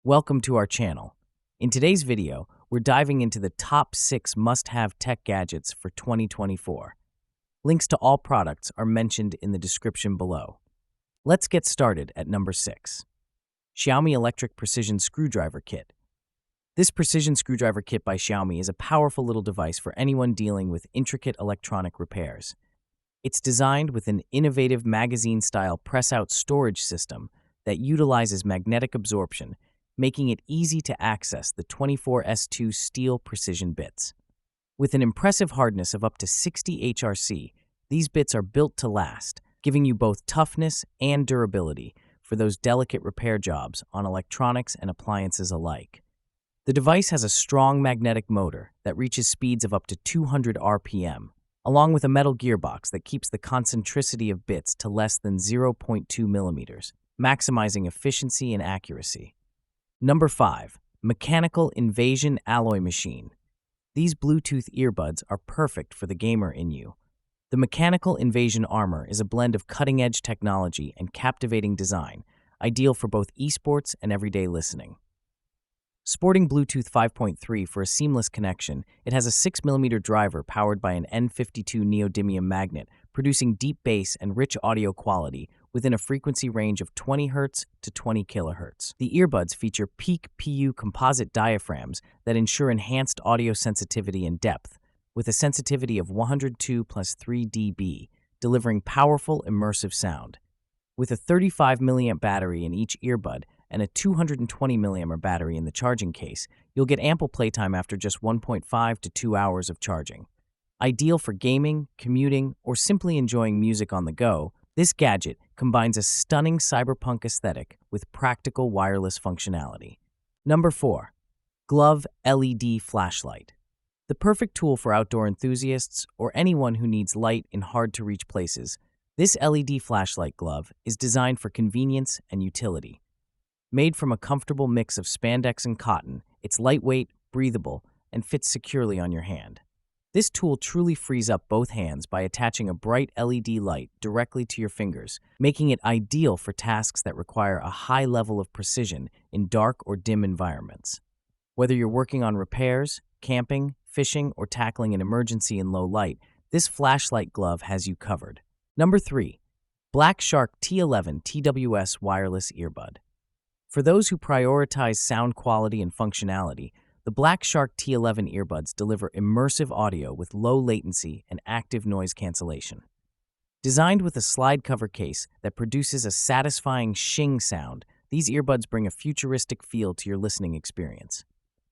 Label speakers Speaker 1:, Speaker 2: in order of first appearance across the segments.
Speaker 1: Welcome to our channel. In today's video, we're diving into the top 6 must-have tech gadgets for 2024. Links to all products are mentioned in the description below. Let's get started at number 6. Xiaomi Electric Precision Screwdriver Kit. This precision screwdriver kit by Xiaomi is a powerful little device for anyone dealing with intricate electronic repairs. It's designed with an innovative magazine-style press-out storage system that utilizes magnetic absorption, making it easy to access the 24S2 steel precision bits. With an impressive hardness of up to 60 HRC, these bits are built to last, giving you both toughness and durability for those delicate repair jobs on electronics and appliances alike. The device has a strong magnetic motor that reaches speeds of up to 200 RPM, along with a metal gearbox that keeps the concentricity of bits to less than 0.2 millimeters, maximizing efficiency and accuracy. Number 5. Mechanical Invasion Alloy Machine. These Bluetooth earbuds are perfect for the gamer in you. The Mechanical Invasion Armor is a blend of cutting-edge technology and captivating design, ideal for both esports and everyday listening. Sporting Bluetooth 5.3 for a seamless connection, it has a 6mm driver powered by an N52 neodymium magnet, producing deep bass and rich audio quality within a frequency range of 20 Hz to 20 kHz. The earbuds feature Peak PU composite diaphragms that ensure enhanced audio sensitivity and depth, with a sensitivity of 102 plus 3 dB, delivering powerful, immersive sound. With a 35 mAh battery in each earbud and a 220 mAh battery in the charging case, you'll get ample playtime after just 1.5 to 2 hours of charging. Ideal for gaming, commuting, or simply enjoying music on the go, this gadget combines a stunning cyberpunk aesthetic with practical wireless functionality. Number 4. Glove LED Flashlight. The perfect tool for outdoor enthusiasts or anyone who needs light in hard-to-reach places, this LED flashlight glove is designed for convenience and utility. Made from a comfortable mix of spandex and cotton, it's lightweight, breathable, and fits securely on your hand. This tool truly frees up both hands by attaching a bright LED light directly to your fingers, making it ideal for tasks that require a high level of precision in dark or dim environments. Whether you're working on repairs, camping, fishing, or tackling an emergency in low light, this flashlight glove has you covered. Number 3. Black Shark T11 TWS Wireless Earbud. For those who prioritize sound quality and functionality, the Black Shark T11 earbuds deliver immersive audio with low latency and active noise cancellation. Designed with a slide cover case that produces a satisfying shing sound, these earbuds bring a futuristic feel to your listening experience.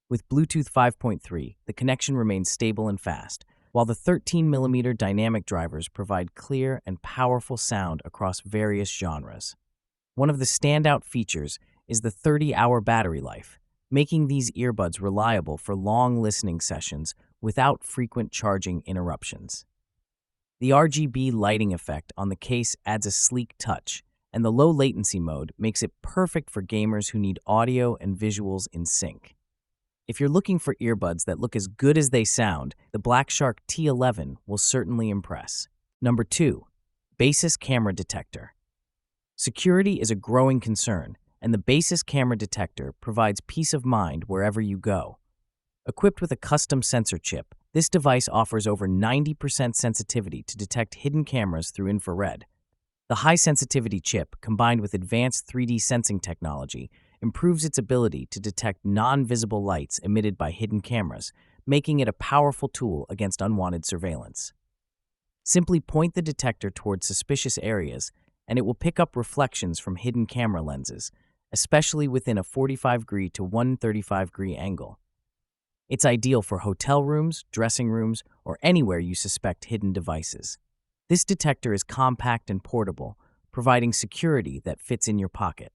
Speaker 1: With Bluetooth 5.3, the connection remains stable and fast, while the 13mm dynamic drivers provide clear and powerful sound across various genres. One of the standout features is the 30-hour battery life, making these earbuds reliable for long listening sessions without frequent charging interruptions. The RGB lighting effect on the case adds a sleek touch, and the low latency mode makes it perfect for gamers who need audio and visuals in sync. If you're looking for earbuds that look as good as they sound, the Black Shark T11 will certainly impress. Number 2. Basis Camera Detector. Security is a growing concern, and the Basis Camera Detector provides peace of mind wherever you go. Equipped with a custom sensor chip, this device offers over 90% sensitivity to detect hidden cameras through infrared. The high-sensitivity chip, combined with advanced 3D sensing technology, improves its ability to detect non-visible lights emitted by hidden cameras, making it a powerful tool against unwanted surveillance. Simply point the detector towards suspicious areas, and it will pick up reflections from hidden camera lenses, especially within a 45° to 135° angle. It's ideal for hotel rooms, dressing rooms, or anywhere you suspect hidden devices. This detector is compact and portable, providing security that fits in your pocket.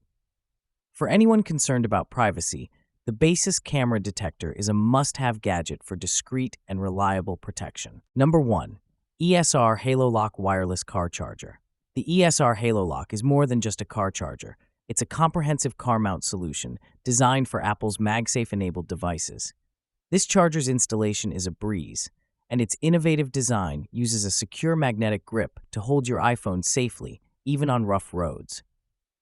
Speaker 1: For anyone concerned about privacy, the Basis Camera Detector is a must-have gadget for discreet and reliable protection. Number 1. ESR Halo Lock Wireless Car Charger. The ESR Halo Lock is more than just a car charger. It's a comprehensive car mount solution designed for Apple's MagSafe-enabled devices. This charger's installation is a breeze, and its innovative design uses a secure magnetic grip to hold your iPhone safely, even on rough roads.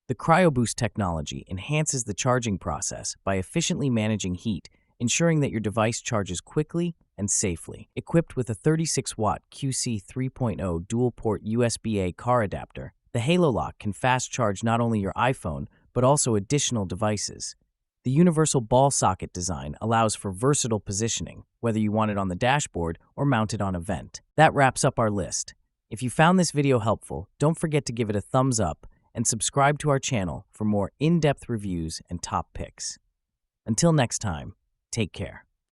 Speaker 1: The CryoBoost technology enhances the charging process by efficiently managing heat, ensuring that your device charges quickly and safely. Equipped with a 36-watt QC 3.0 dual-port USB-A car adapter, the Halo Lock can fast charge not only your iPhone, but also additional devices. The universal ball socket design allows for versatile positioning, whether you want it on the dashboard or mounted on a vent. That wraps up our list. If you found this video helpful, don't forget to give it a thumbs up and subscribe to our channel for more in-depth reviews and top picks. Until next time, take care.